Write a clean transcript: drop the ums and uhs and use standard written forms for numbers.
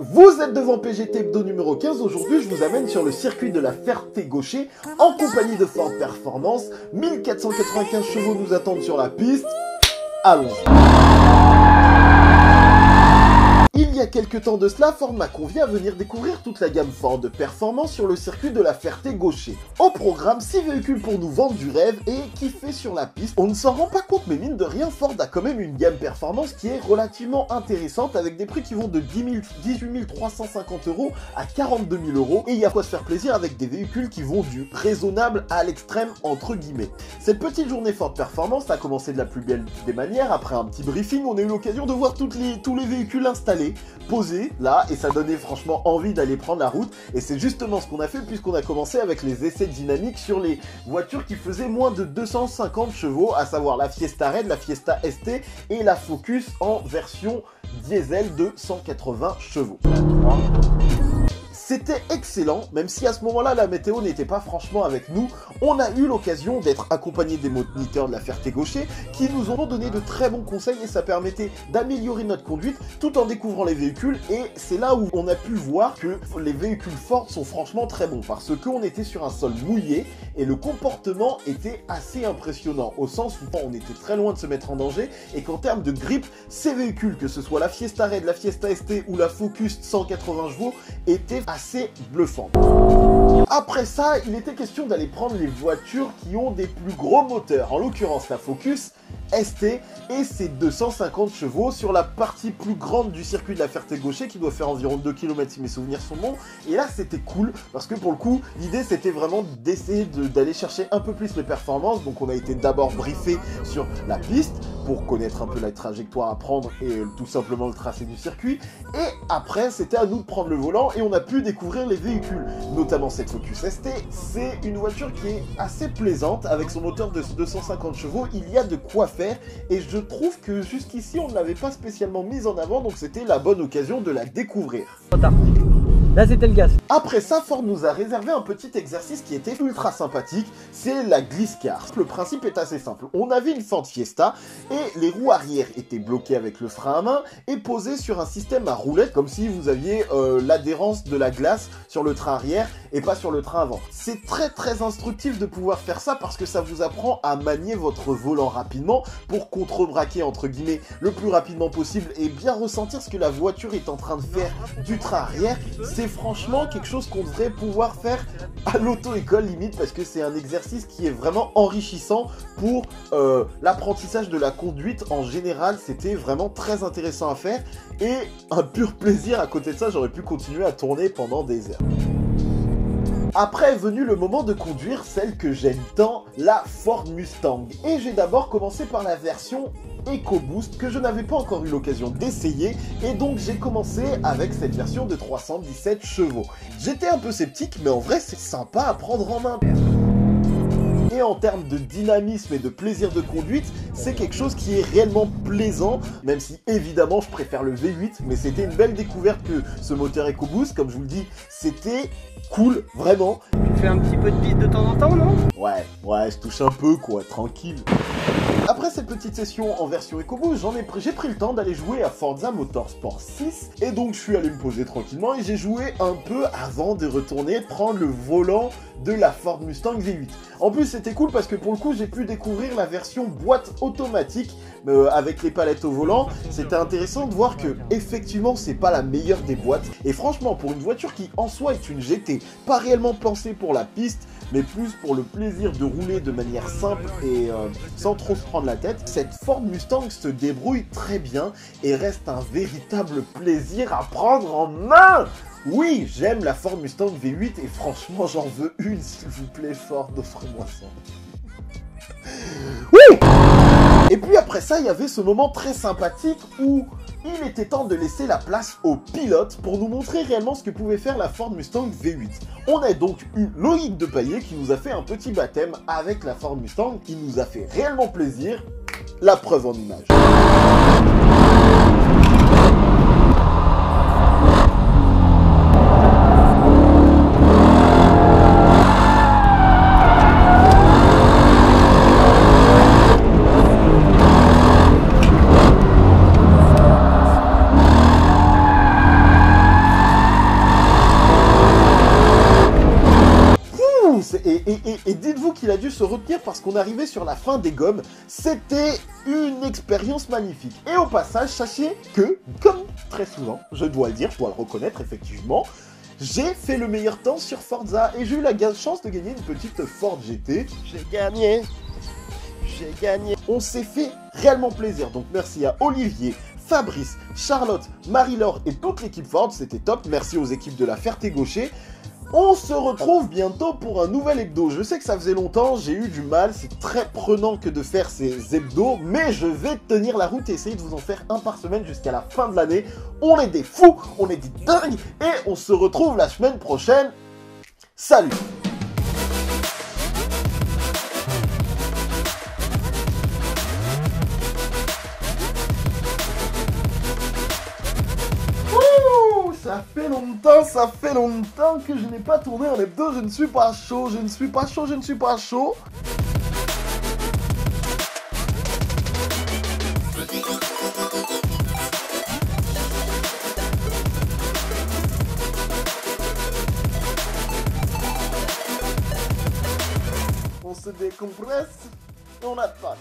Vous êtes devant PGT Hebdo numéro 15, aujourd'hui je vous amène sur le circuit de la Ferté-Gaucher en compagnie de Ford Performance. 1495 chevaux nous attendent sur la piste, allons-y. Il y a quelques temps de cela, Ford m'a convié à venir découvrir toute la gamme Ford de Performance sur le circuit de la Ferté-Gaucher. Au programme, 6 véhicules pour nous vendre du rêve et kiffer sur la piste. On ne s'en rend pas compte, mais mine de rien, Ford a quand même une gamme Performance qui est relativement intéressante avec des prix qui vont de 18 350 € à 42 000 €. Et il y a quoi se faire plaisir avec des véhicules qui vont du raisonnable à l'extrême entre guillemets. Cette petite journée Ford Performance a commencé de la plus belle des manières. Après un petit briefing, on a eu l'occasion de voir tous les véhicules installés, posé là, et ça donnait franchement envie d'aller prendre la route. Et c'est justement ce qu'on a fait puisqu'on a commencé avec les essais dynamiques sur les voitures qui faisaient moins de 250 chevaux, à savoir la Fiesta Red, la Fiesta ST et la Focus en version diesel de 180 chevaux. C'était excellent, même si à ce moment-là, la météo n'était pas franchement avec nous. On a eu l'occasion d'être accompagnés des moniteurs de la Ferté-Gaucher qui nous ont donné de très bons conseils et ça permettait d'améliorer notre conduite tout en découvrant les véhicules. Et c'est là où on a pu voir que les véhicules Ford sont franchement très bons parce qu'on était sur un sol mouillé et le comportement était assez impressionnant au sens où on était très loin de se mettre en danger et qu'en termes de grip, ces véhicules, que ce soit la Fiesta Red, la Fiesta ST ou la Focus 180 chevaux, étaient assez bluffant. Après ça, il était question d'aller prendre les voitures qui ont des plus gros moteurs, en l'occurrence la Focus ST et ses 250 chevaux sur la partie plus grande du circuit de la Ferté-Gaucher qui doit faire environ 2 km si mes souvenirs sont bons. Et là c'était cool parce que pour le coup l'idée c'était vraiment d'essayer d'aller chercher un peu plus les performances. Donc on a été d'abord briefé sur la piste pour connaître un peu la trajectoire à prendre et tout simplement le tracé du circuit. Et après c'était à nous de prendre le volant et on a pu découvrir les véhicules, notamment cette Focus ST. C'est une voiture qui est assez plaisante avec son moteur de 250 chevaux, il y a de quoi faire et je trouve que jusqu'ici on ne l'avait pas spécialement mise en avant, donc c'était la bonne occasion de la découvrir. Là c'était le gaz. Après ça, Ford nous a réservé un petit exercice qui était ultra sympathique, c'est la glisse car. Le principe est assez simple, on avait une Ford Fiesta et les roues arrière étaient bloquées avec le frein à main et posées sur un système à roulettes comme si vous aviez l'adhérence de la glace sur le train arrière et pas sur le train avant. C'est très instructif de pouvoir faire ça parce que ça vous apprend à manier votre volant rapidement pour contrebraquer entre guillemets le plus rapidement possible et bien ressentir ce que la voiture est en train de faire du train arrière. C'est franchement quelque chose qu'on devrait pouvoir faire à l'auto-école limite parce que c'est un exercice qui est vraiment enrichissant pour l'apprentissage de la conduite en général. C'était vraiment très intéressant à faire et un pur plaisir. À côté de ça, j'aurais pu continuer à tourner pendant des heures. Après est venu le moment de conduire celle que j'aime tant, la Ford Mustang. Et j'ai d'abord commencé par la version EcoBoost que je n'avais pas encore eu l'occasion d'essayer. Et donc j'ai commencé avec cette version de 317 chevaux. J'étais un peu sceptique, mais en vrai c'est sympa à prendre en main. Et en termes de dynamisme et de plaisir de conduite, c'est quelque chose qui est réellement plaisant, même si évidemment je préfère le V8, mais c'était une belle découverte que ce moteur EcoBoost, comme je vous le dis, c'était cool, vraiment. Tu fais un petit peu de piste de temps en temps, non? Ouais, je touche un peu quoi, tranquille. Après cette petite session en version EcoBoost, j'ai pris le temps d'aller jouer à Forza Motorsport 6 et donc je suis allé me poser tranquillement et j'ai joué un peu avant de retourner prendre le volant de la Ford Mustang V8. En plus c'était cool parce que pour le coup j'ai pu découvrir la version boîte automatique avec les palettes au volant. C'était intéressant de voir que effectivement c'est pas la meilleure des boîtes et franchement pour une voiture qui en soi est une GT, pas réellement pensée pour la piste mais plus pour le plaisir de rouler de manière simple et sans trop se prendre la tête, cette Ford Mustang se débrouille très bien et reste un véritable plaisir à prendre en main. Oui, j'aime la Ford Mustang V8 et franchement j'en veux une s'il vous plaît Ford, offrez-moi ça. Oui. Et puis après ça, il y avait ce moment très sympathique où il était temps de laisser la place au pilote pour nous montrer réellement ce que pouvait faire la Ford Mustang V8. On a donc eu Loïc de Paillet qui nous a fait un petit baptême avec la Ford Mustang qui nous a fait réellement plaisir, la preuve en image. et dites-vous qu'il a dû se retenir parce qu'on arrivait sur la fin des gommes. C'était une expérience magnifique. Et au passage, sachez que, comme très souvent, je dois le dire, je dois le reconnaître effectivement, j'ai fait le meilleur temps sur Forza et j'ai eu la chance de gagner une petite Ford GT. J'ai gagné. On s'est fait réellement plaisir, donc merci à Olivier, Fabrice, Charlotte, Marie-Laure et toute l'équipe Ford, c'était top. Merci aux équipes de la Ferté-Gaucher. On se retrouve bientôt pour un nouvel hebdo. Je sais que ça faisait longtemps, j'ai eu du mal, c'est très prenant que de faire ces hebdos, mais je vais tenir la route et essayer de vous en faire un par semaine jusqu'à la fin de l'année. On est des fous, on est des dingues, et on se retrouve la semaine prochaine. Salut! Ça fait longtemps que je n'ai pas tourné un hebdo, je ne suis pas chaud. On se décompresse, on attaque.